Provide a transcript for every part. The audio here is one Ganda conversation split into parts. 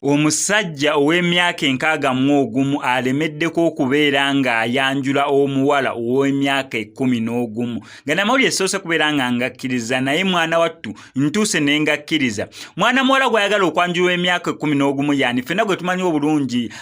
Omusajja ow'emyaka 61 alemeddeko okubeera ng'ayanjula omuwala ow'emyaka 11. Gana mawulire esoose kubeera nga ngakkiriza naye mwana wattu ntuuse ne ngakkiriza. Mwana muwala gw'ayagala okwanjula emyaka 11 yani ffenna gwe tumanyi obulungi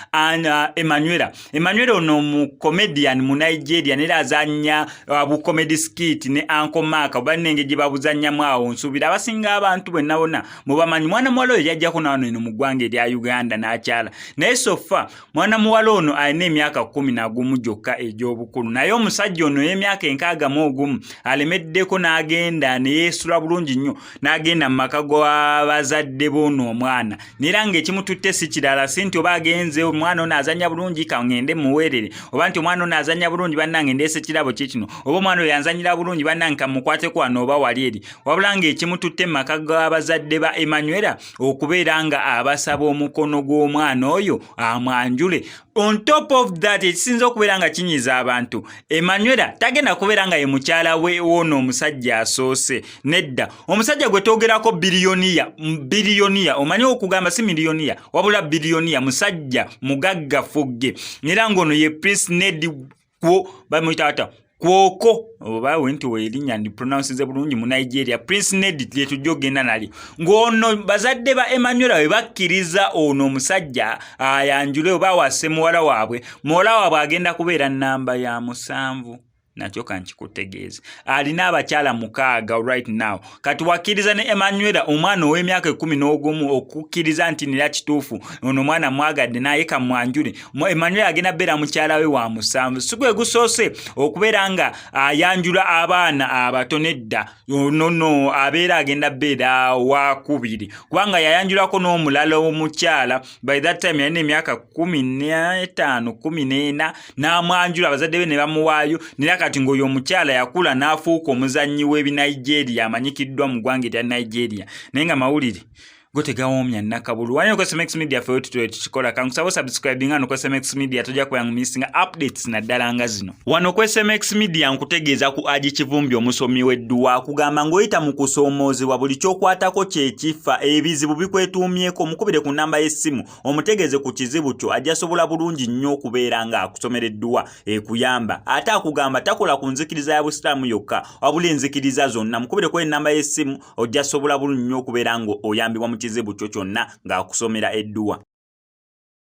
Emmanuela. Emmanuela ono mu comedian mu Nigeria nera azannya bu comedy skit ne Uncle Myaka bannenge gye babuzannyamu awo nsuubira abasinga abantu bonna bonna mubamanyi. Mwana muwala oyo yajjako naano eno mu ggwanga erya Uganda n'akyala naye sofa mwana muwala ono alina emyaka 11 gyokka egy'obukulu naye omusajja ono y'emyaka 61 alemeddeko n'agenda ne yeesula bulungi nnyo n'agenda mu maka g'abazadde b'ono omwana nera ng'ekimututte si kirala si nti oba agenze omwana ono azannya bulungi kangende muweerere oba nti omwana ono azannya bulungi bannange ndeese kirabo kikino oba omwana oyo yanzanyira bulungi bannange kamukwateko wano oba wali eri wabula ng'ekimututte mu maka g'abazadde ba Emmanuela okubeera nga abasaba omukono gw'omwana oyo amwanjule. On top of that ekisinza okubeera nga kinyiza abantu Emmanuela tagenda kubeera nga ye mukyala we w'ono omusajja asoose nedda omusajja gwe toogerako biliyoniya omanyi okugamba si miliyoniya wabula biliyoniya musajja mugagga fugge era ng'ono ye Prince Ned kwo bamuyita Kwoko oba wenti werinnya ndi pronounce bulungi mu Nigeria Prince Ned lye tujja ogenda nali ng'ono bazadde ba Emmanuela we bakkiriza ono omusajja ayanjule oba wase muwala waabwe agenda kubeera nnamba ya 7 nakyo kankikutegeeza alina abakyala 6 right now kati wakkiriza ne Emmanuela omwana ow'emyaka 11 okukkiriza nti nera kituufu ono omwana mwagadde naye kamwanjule Emmanuela agenda beera mukyala we wa 7 si gwe gusoose okubeera nga ayanjula abaana abatono edda nono abeera agenda beera wa 2 kubanga yayanjulako n'omulala omukyala by that time yalina emyaka 15-14 n'amwanjula abazadde be ne bamuwaayo nera kati ng'oyo omukyala yakula n'afuuka omuzannyi w'ebinigeria amanyikiddwa mu ggwanga erya Nigeria naye nga mawulire go tegawoomya nnakabulu wali okozesa Max Media ffe tukikola kankusaba subscribe nga nokozesa Max Media tojja kuyangu misinga updates naddala nga zino wano okozesa Max Media nkutegeeza ku Aji Kivumbi omusomi w'edduwa kugamba ng'oyita mu kusoomoozebwa buli ky'okwatako kye kifa ebizibu bikwetuumyeko mukubire ku nnamba y'essimu omutegeeze ku kizibu kyo ajja sobola bulungi nnyo okubeera nga akusomera edduwa ekuyamba ate akugamba takola ku nzikiriza ya busiraamu yokka wabula enzikiriza zonna mukubire ku ennamba y'essimu ojja sobola bulungi nnyo okubeera nga oyambibwa kizibu kyo kyonna ng'akusomera edduwa.